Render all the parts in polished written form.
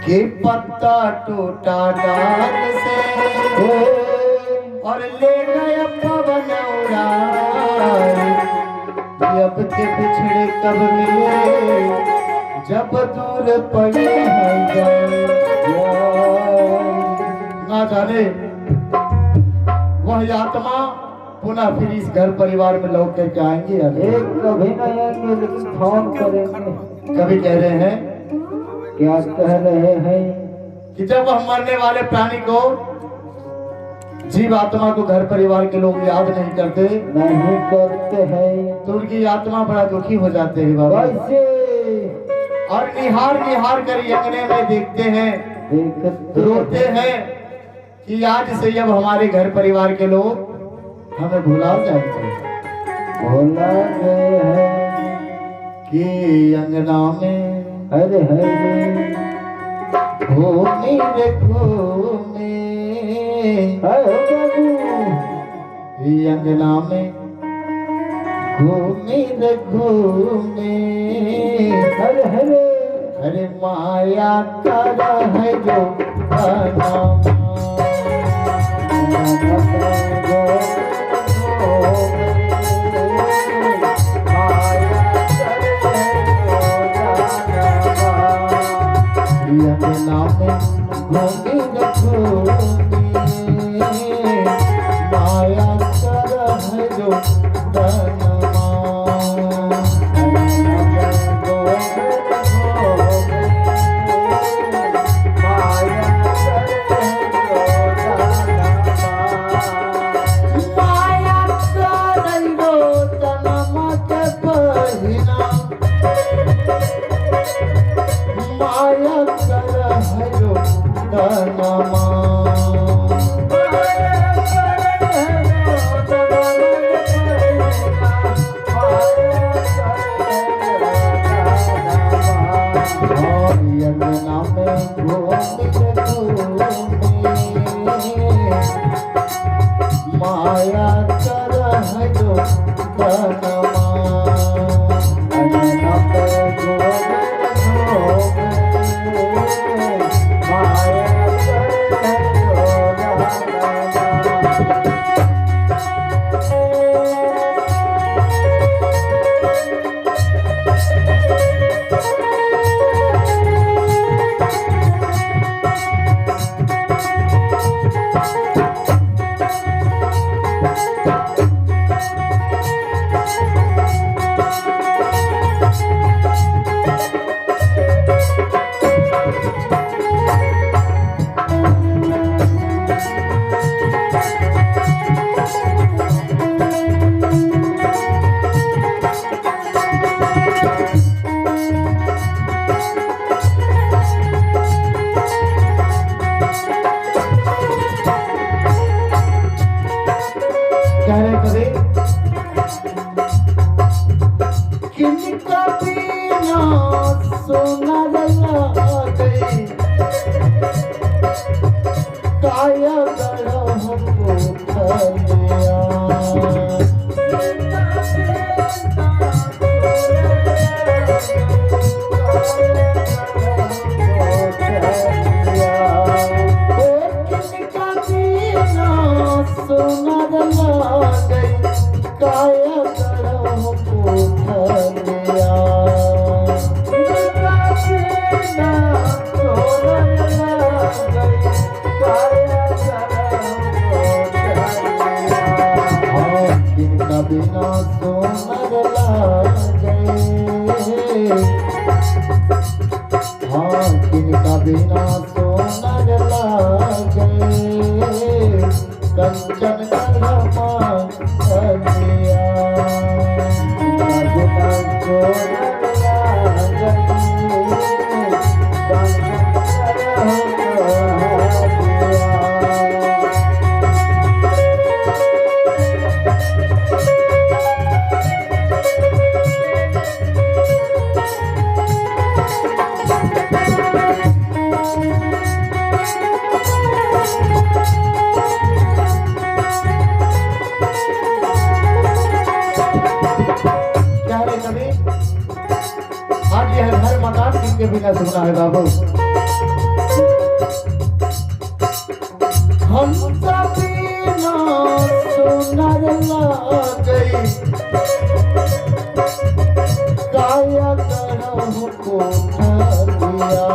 कि पत्ता टूटा डाल से और ले गया पवन उड़ाए। अब के बिछड़े कब मिले जब दूर पड़े हैं ना जाने वह आत्मा पुनः फिर इस घर परिवार में लौट करके आएंगे या नहीं? कभी नहीं आएंगे लेकिन फोन करेंगे। कभी कह रहे हैं, क्या कह रहे हैं कि जब हम मरने वाले प्राणी को जीव आत्मा को घर परिवार के लोग याद नहीं करते हैं तो उनकी आत्मा बड़ा दुखी हो जाते हैं बाबा। और निहार निहार कर अंगने में देखते हैं, रोते हैं कि आज से अब हमारे घर परिवार के लोग हमें भुला जाएंगे। भुला गए हैं कि अंगना में हरे हरे घूमी रे घूमी अंगना में घूमी रे घूमी हरे हरे हरे माया कर है जो माया कर है जो माया कर है जो बिना सोनर लागे, हाँ किनका बिना सोनर लागे, कंचन कलमा कलिया बिना सोनर लागे, कंचन कलमा आज यह घर मकान किसके बिना सुना है बाबू। हम सपना सुनर गई काया करहु कोठरिया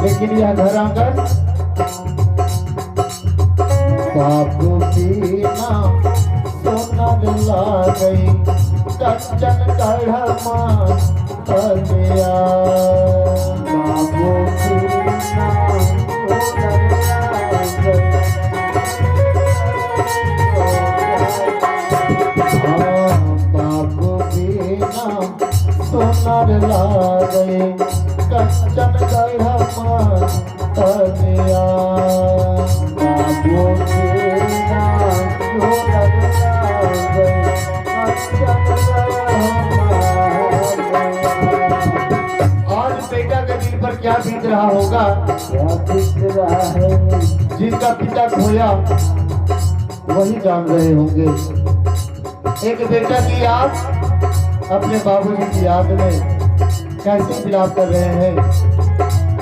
लेकिन यह घर आंगन बाबू पीना सोनर ला गई कंचन गढ़मा कलिया बाबू पीना बाबू पीना सोनर ला गई कंचन गढ़मा कलिया बाबू पीना सोनर ला गई आज बेटा के दिल पर क्या बीत रहा होगा, क्या बीत रहा है, जिनका पिता खोया वही जान रहे होंगे। एक बेटा की याद अपने बाबूजी की याद में कैसे विलाप कर रहे हैं।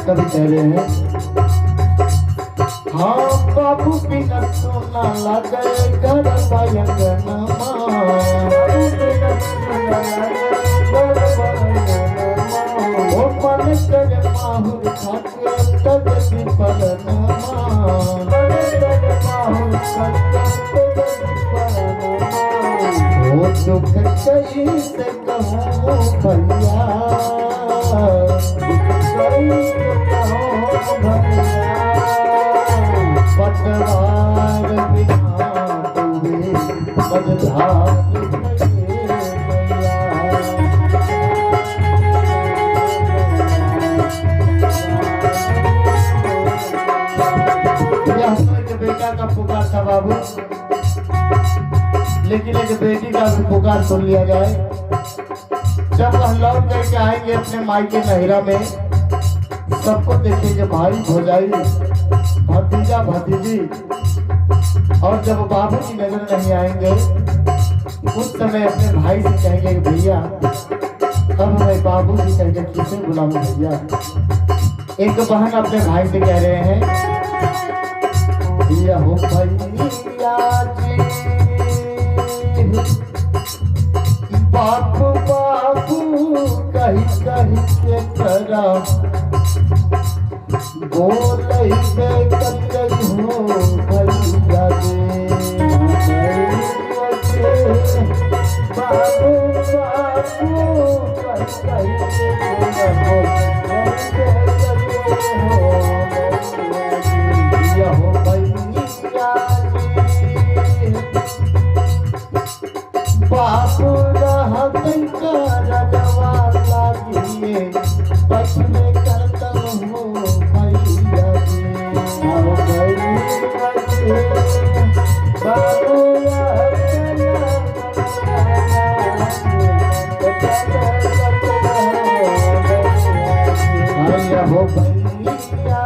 कभी कह रहे हैं, हाँ बाबू बिना सोना लगे घर बयंगनमा ओ मन कर माहुर खाके तब विपलनमा ओ दुख कैसे कहूँ भैया पतवार बिना तुझे बदधार बेटा का पुकार था बाबू, लेकिन एक बेटी का भी पुकार सुन लिया जाए। जब वह लौट करके आएंगे अपने मायके नहिरा में, सबको देखेंगे भाई भौजाई भतीजा भतीजी, और जब बाबू की नजर नहीं आएंगे उस समय अपने भाई से कहेंगे कि भैया अब मैं बाबू जी कहेंगे किसे बुलाऊं भैया। एक बहन अपने भाई से कह रहे हैं, भैया हो भैया जी बापू बापू कही कही के करा बोल कर हो भैया जी बाबू बाबू कही हो भैया बाबू रहते रजवा लागिए बचने करता हो भैया बाबू हो भैया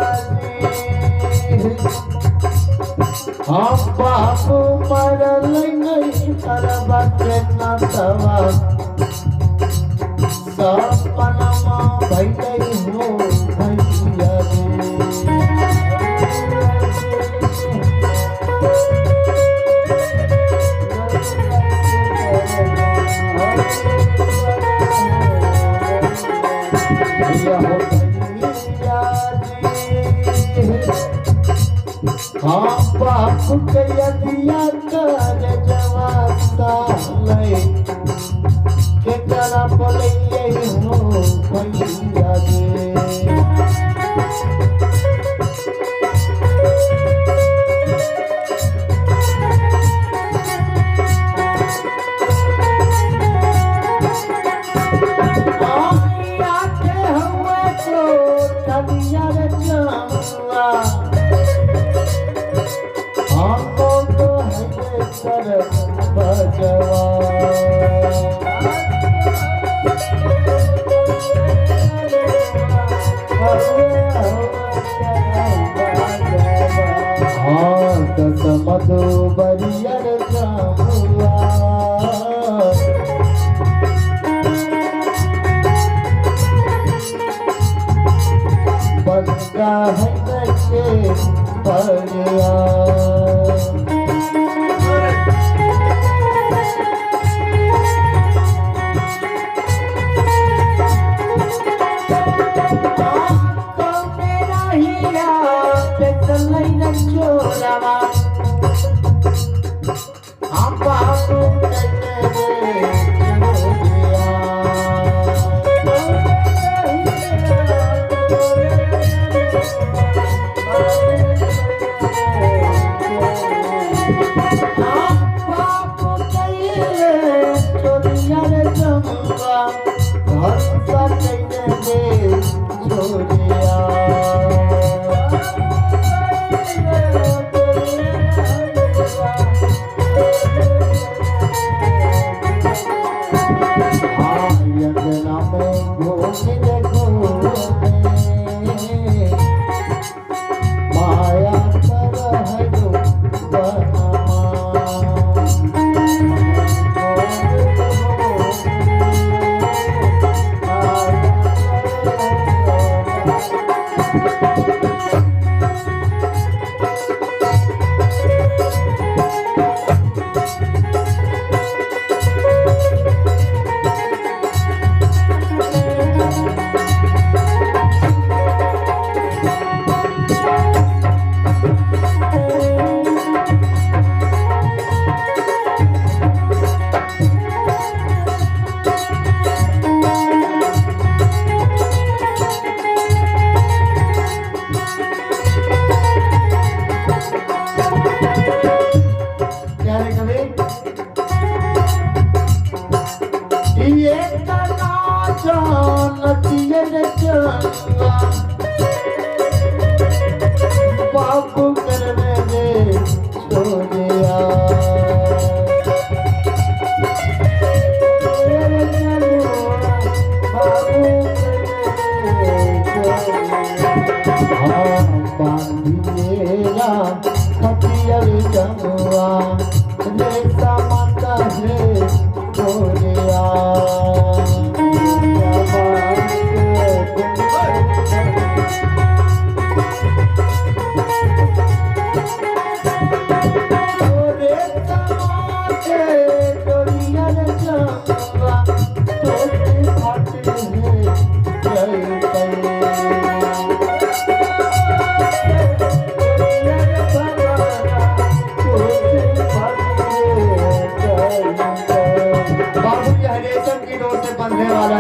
हम बापू मरल नहीं करवा के नतवा सपनमा भैया हो भैया हो हाँ बापू के यदिया कर जवासा ले के करा बोले यही हो भैया गे आके हुए तो कदिया रे जामुआ हमको तो है सर बजवा हाँ दस मधुबरियर जामुआ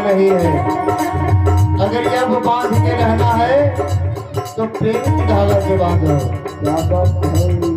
नहीं है। अगर ये अब बांध के रहना है तो प्रेम की धागा से बांधो। क्या बात है?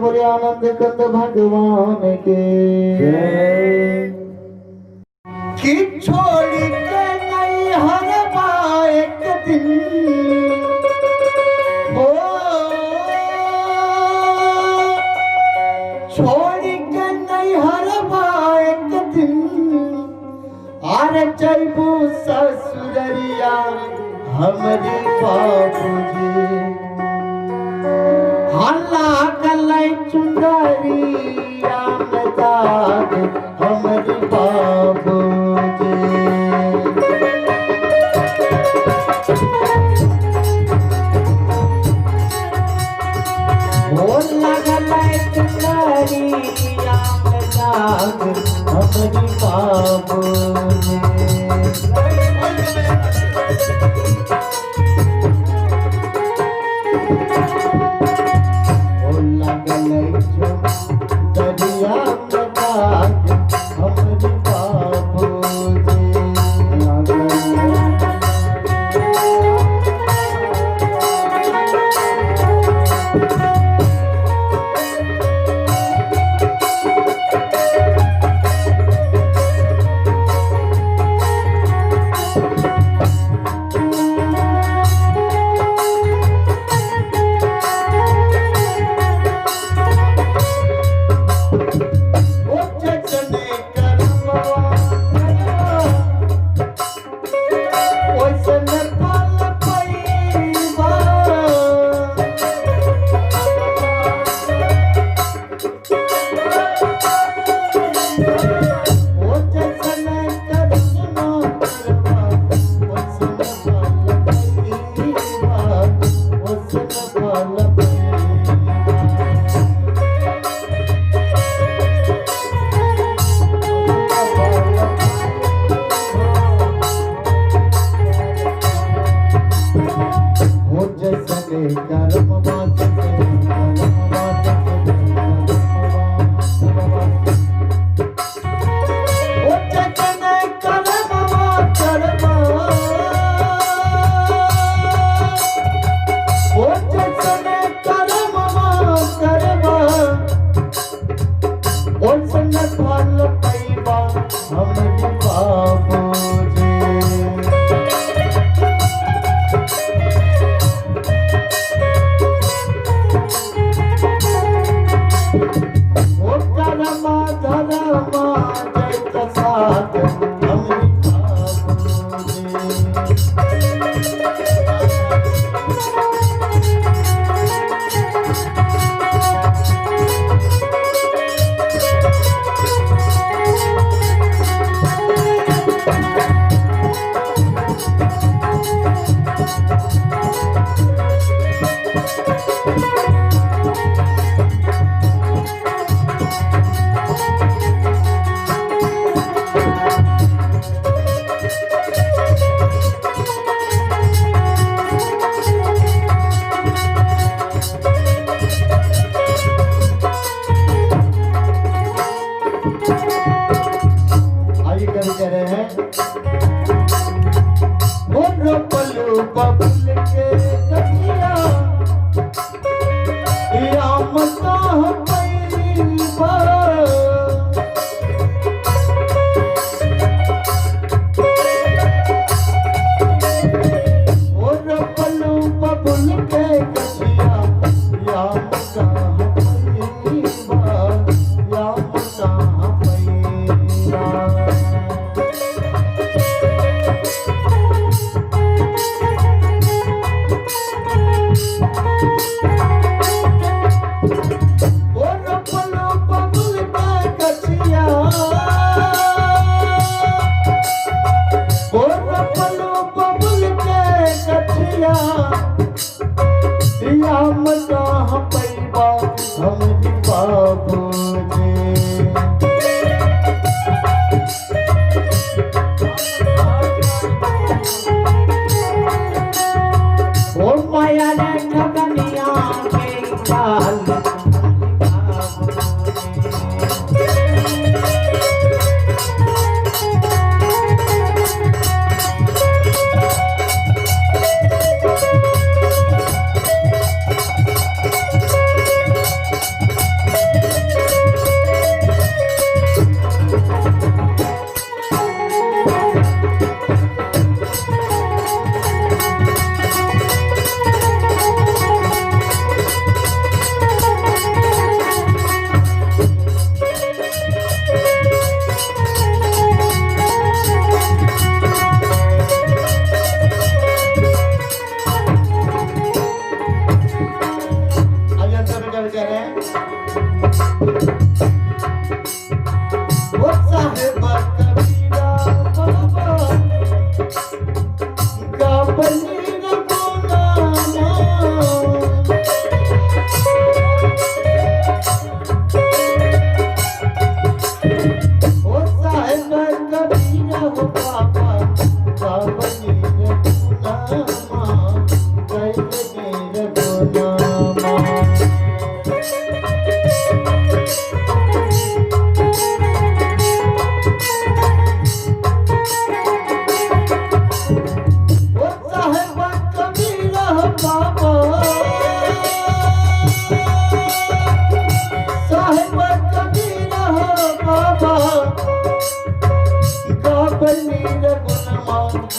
बोले आनंद कंद भगवान के कि छोड़ के नहीं हर एक दिन हो छोड़ के नहीं हर एक दिन आर जैबू ससुररिया हमारे बाबूजी हल्ला कलाई चुंदरिया में दाग हमारे बाबूजी हल्ला कलाई चुंदरिया में दाग हमारी बाबूजी ओ लगल जो दरिया में डाक हमारी बाबूजी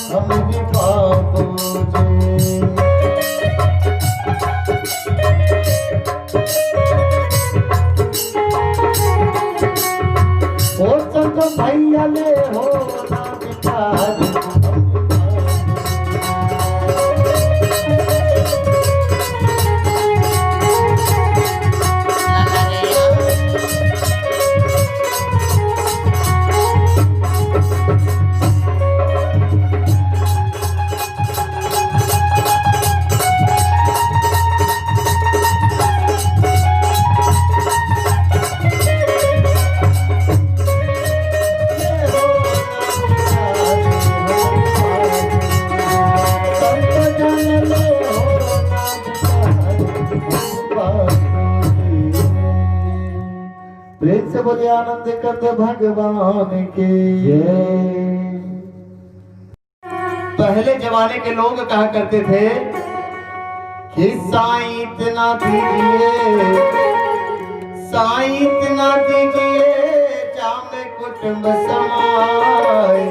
हमारे बाबूजी। ओ चंदो भैया ले हो ना बिचारी प्रेम से बोले आनंद करते भगवान के जय। पहले जमाने के लोग कहा करते थे कि साईं इतना दीजिए, साईं इतना दीजिए, जामे कुटुंब समाए,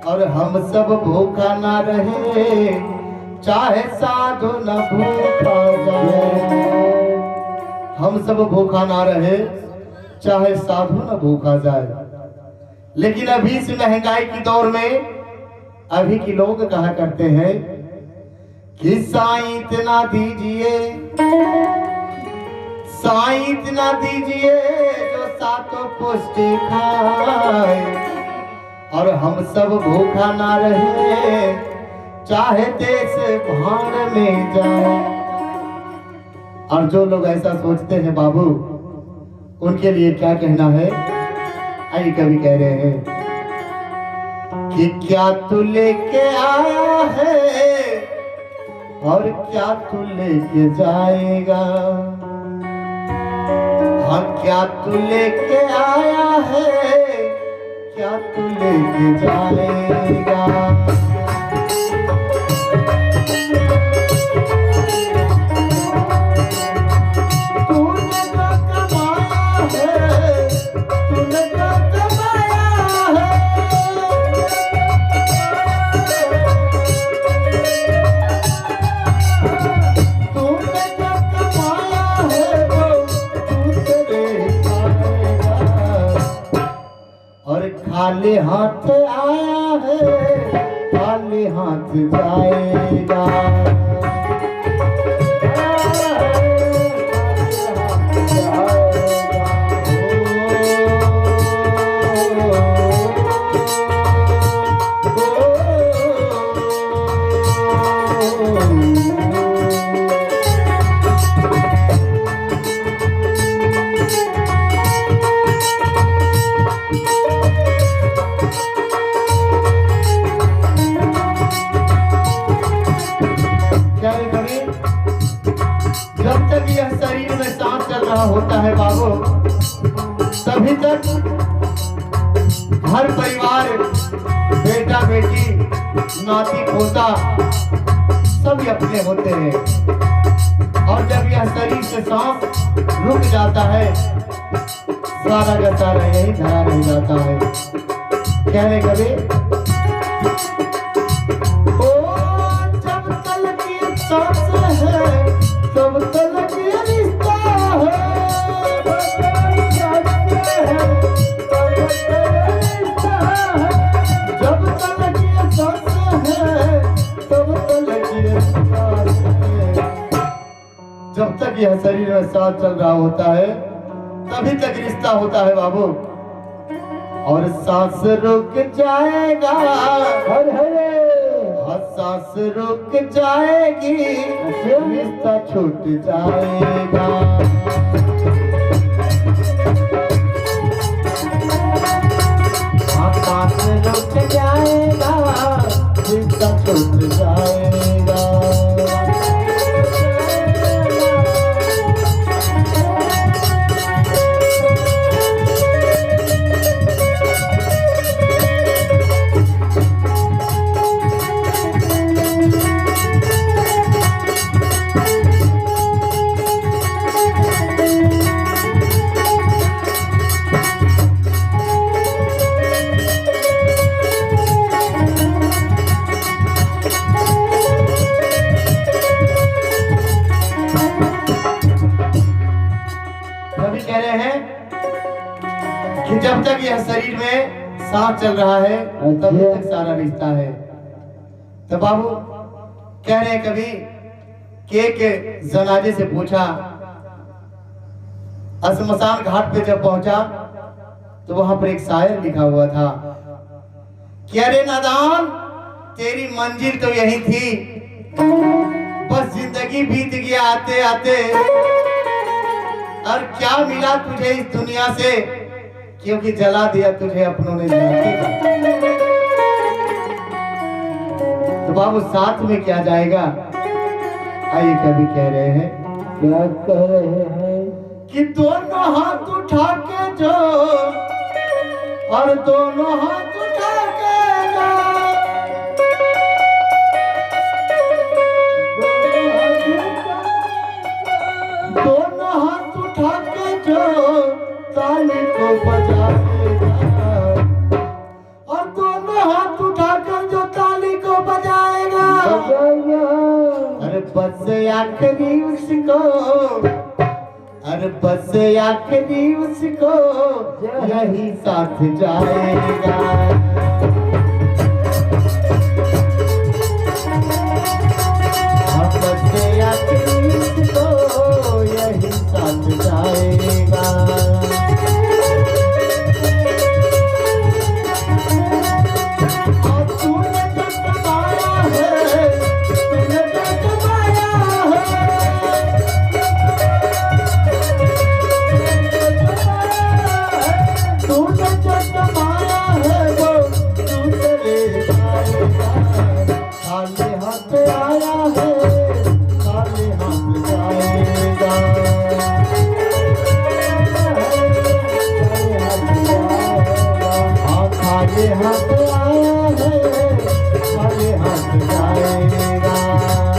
और हम सब भूखा ना रहे, चाहे साधु न भूखा जाए। हम सब भूखा ना रहे, चाहे साधु न भूखा जाए। लेकिन अभी इस महंगाई की दौर में अभी के लोग कहा करते हैं कि साईं इतना दीजिए, साईं इतना दीजिए, जो सातों पुष्टि खाए, और हम सब भूखा ना रहे, चाहे देश भाड़ में जाए। और जो लोग ऐसा सोचते हैं बाबू, उनके लिए क्या कहना है? आई कवि कह रहे हैं कि क्या तू लेके आया है और क्या तू लेके जाएगा। हाँ, क्या तू लेके आया है, क्या तू लेके जाएगा। खाली हाथ आया है, खाली हाथ जाएगा। जब तक यह शरीर में सांस चल रहा होता है बाबू, तभी तक हर परिवार, बेटा बेटी, नाती पोता सभी अपने होते हैं। और जब यह शरीर से सांस रुक जाता है, सारा का सारा यही धरा रह जाता है। कहने कभी ओ जब तक ये सांस है, तब तक ये रिश्ता है, जब तक ये सांस है, तब तक ये रिश्ता है। जब तक यह शरीर में सांस चल रहा होता है, तभी तक रिश्ता होता है बाबू। और सांस रुक जाएगा, सांस रुक जाएगी, रिश्ता छूट जाएगा। सांस रुक जाएगा, रिश्ता छूट जाएगा। शरीर में सांस चल रहा है तब तक सारा रिश्ता है। तो बाबू कह रहे हैं कभी के जनाजे से पूछा, श्मशान घाट पे जब पहुंचा तो वहां पर एक शायर लिखा हुआ था कि अरे नादान तेरी मंजिल तो यही थी, बस जिंदगी बीत गया आते आते, और क्या मिला तुझे इस दुनिया से, क्योंकि जला दिया तुझे अपनों ने जाके। तो बाबू साथ में क्या जाएगा, आइए कभी कह रहे हैं, क्या कह रहे हैं कि दोनों हाथ उठा के जो, और दोनों हाथ उठा के जो, दोनों हाथ उठा के जो ताली को बजाएगा, और दोनों हाथ उठा कर जो ताली को बजाएगा, अरे बस आखिरी उसको, अरे बस आखिरी उसको यही साथ जाएगा। बस आखिरी उसको यही साथ जाएगा। और तूने जो कमाया है, तूने जो कमाया है, तूने जो कमाया है वो दूसरे जाएगा। खाली हाथ आया है, खाली हाथ जाएगा। हाँ खाली हाथ आया है, खाली हाथ जाएगा।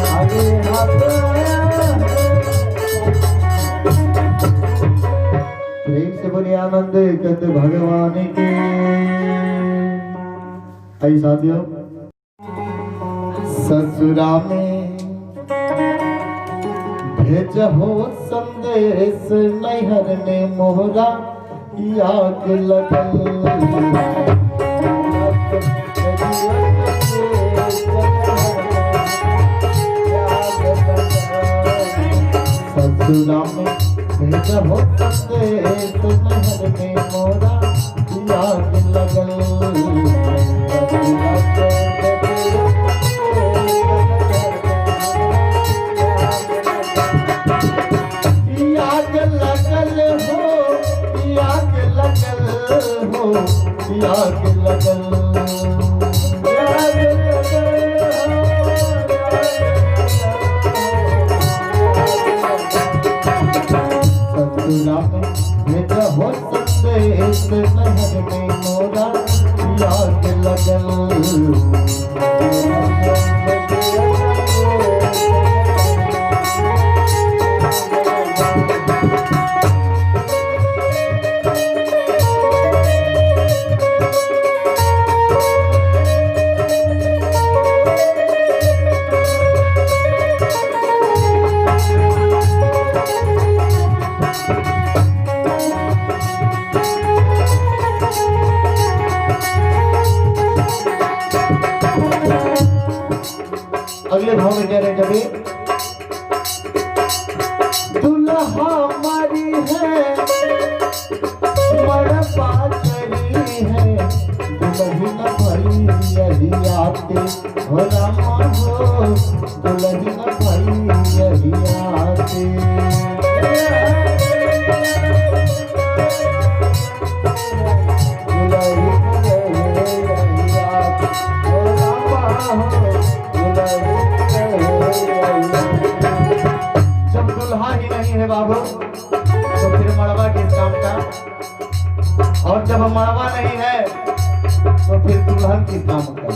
खाली हाथ आया है। प्रेम से बोले आनंद कंद भगवान के। आई साथियों, ससुरा में भेजहो संदेश, नैहर में मोहरा याद लगल। ससुरा में भेजहो संदेश, नैहर में मोहरा याद लगल। याद लगल हो, याद लगल हो, याद लगल, याद ससुरा में भेजहो संदेश, नैहर में मोरा याद लगल। अगले भाव में कह रहे हैं कभी, दुल्हा हमारी है मरबा चली है, दुल्हन भाई यही आते हो रामा हो, दुल्हन भाई यही आते। जब दुल्हा ही नहीं है बाबू तो फिर मड़वा किस काम का, और जब मड़वा नहीं है तो फिर दुल्हन किस काम का।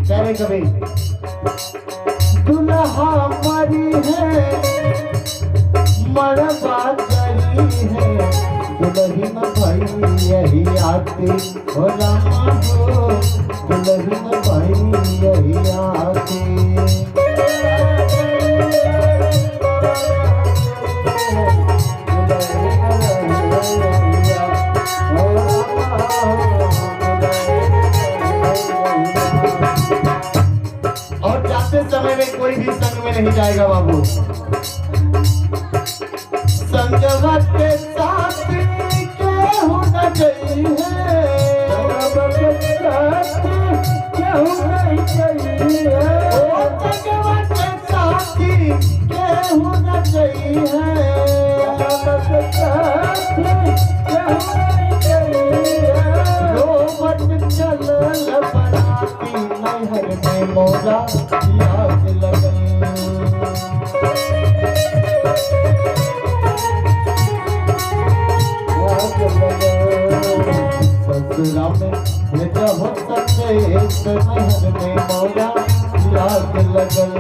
कह रहे कभी, दुल्हा हमारी है मड़वा चली है, दुल्हन भाई यही आती हो रामा हो, दुल्हन भाई यही आती। Oh नहीं जाएगा बाबू। संगवा के साथ केहू न चाहिए, संगवा के साथ केहू नहीं चाहिए, ओ संगवा के साथ केहू न चाहिए, संगवा के साथ केहू नहीं चाहिए। रोमत चलल बराती नैहर में मोरा याद लगल। ससुरा में बेटा हो सकते नैहर में मोरा याद लगल।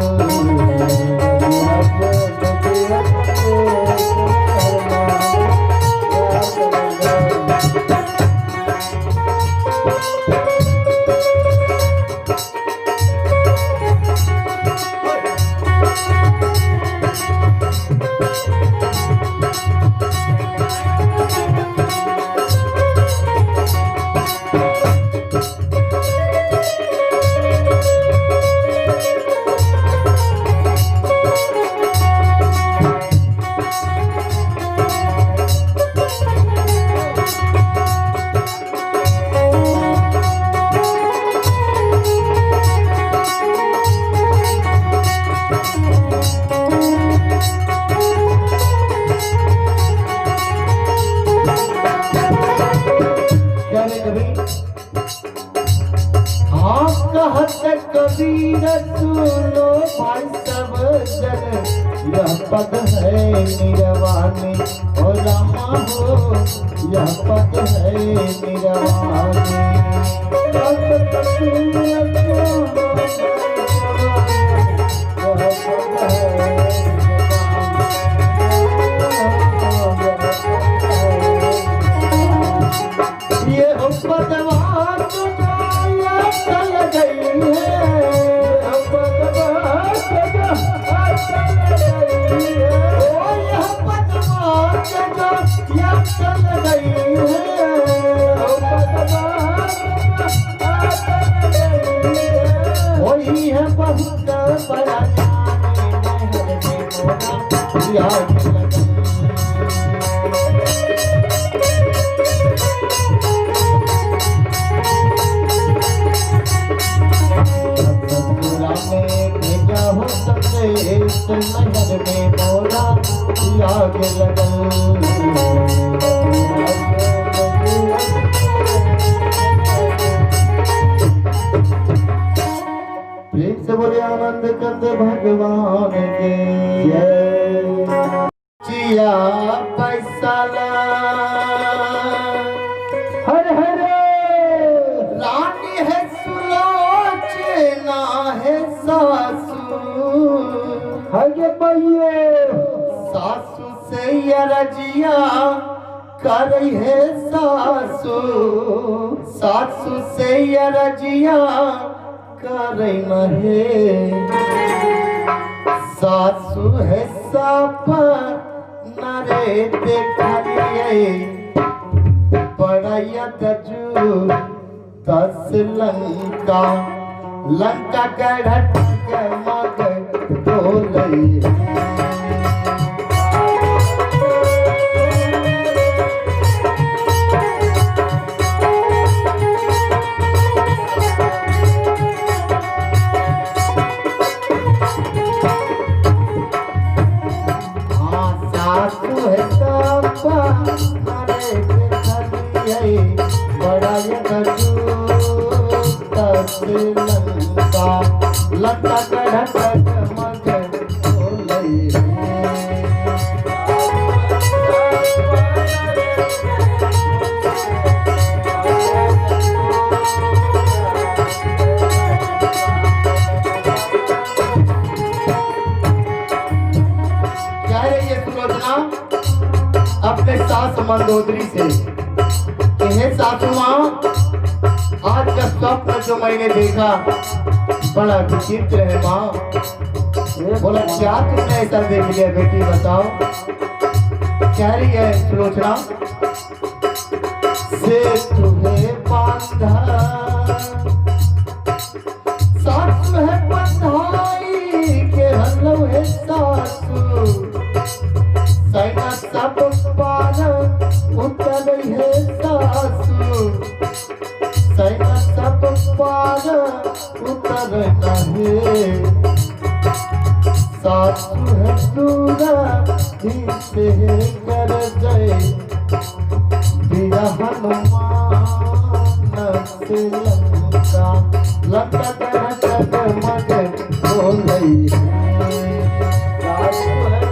कबीर सुनो भाई सब जन, यह पद है निरवानी ओ रामा हो, यह पद है निरवानी। ये हो पदवा चल गई है, वही है बहुत बड़ा याद हो सकते नहर में मोरा याद लगल। प्रेम से बोले आनंद कंद भगवान के जय। जिया पैसा हर हर रानी है सुलोचना है सासू, हगे पहिए सासू से रजिया करई है सासू, सासू से रजिया करई महे, सासू है साप नरे देखलिए बड़ैया दजू दस लंका, लंका गढ़ मग बोलई। सासू है सापा नरे देखलिए बड़ैया दजू दस लंका, लंका गढ़ मग बोलई। अपने सास मंदोदरी से हे सासू माँ, आज का स्वप्न जो मैंने देखा बड़ा विचित्र है माँ। बोला क्या तुमने ऐसा देख लिया बेटी, बताओ क्या रही है सुलोचना। से तुम्हें बांधा सासू है बंधाई के हल्लो नहीं सासु है दूरा से कर जय बिया हनुमान से लंका लंका कहत मत बोलई सासु है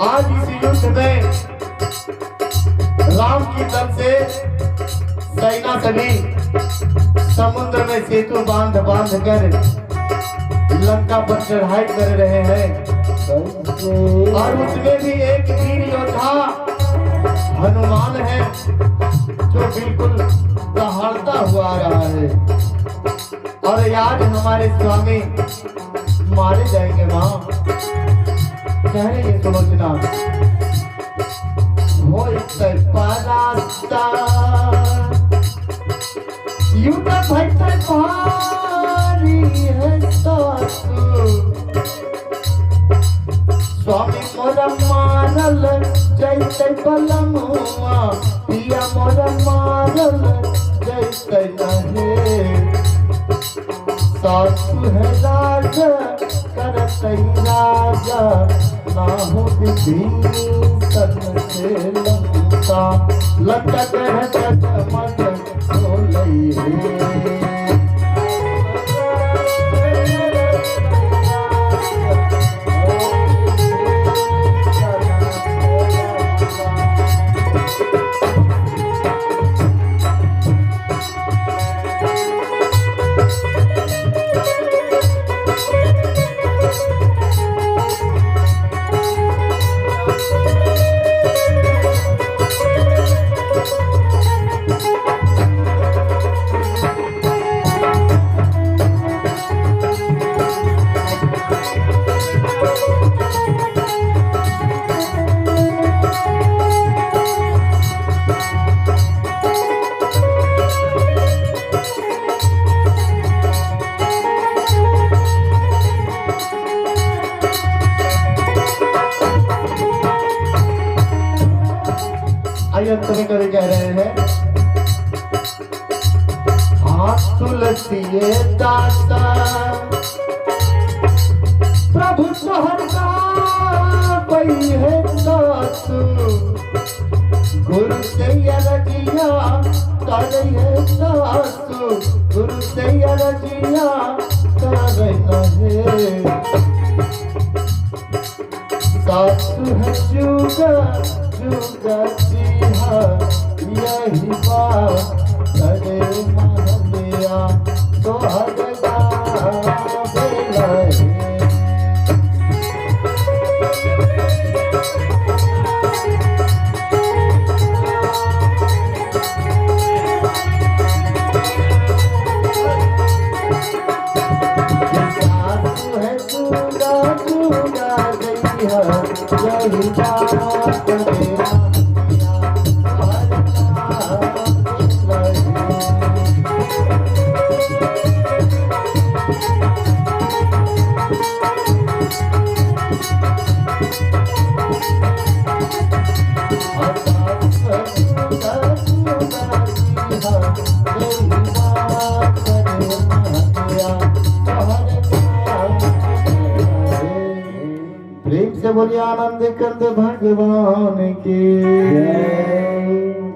आज इस युद्ध में राम की तरफ से सेना सभी समुद्र में सेतु बांध कर लंका पर चढ़ाई कर रहे हैं और उसमें भी एक वीर योद्धा हनुमान है जो बिल्कुल दहाड़ता हुआ आ रहा है और आज हमारे स्वामी मारे जाएंगे मां कह रही है सुलोचना हो परास्ता युद्ध भटक भारी है सासु स्वामी मोरा मारल जैसे बलमुआ पिया मोरा मारल जैसे नहीं सासु है राजा करतई राजा ना हो विभीषण से लंका लंका कहत मत बोलई तुम्हें कभी कह रहे हैं हाँ तुलसी दासा प्रभु तोहरा पई है सासु गुरु से रजिया कर है सासु गुरु से रजिया कर है सासु है जुगा जुगा यही बात करे महलिया तो हरदा बेलाए सासु है चूड़ा चूड़ा गई है यही बात करे प्रेम से बोलिए आनंद कंद भगवान की जय।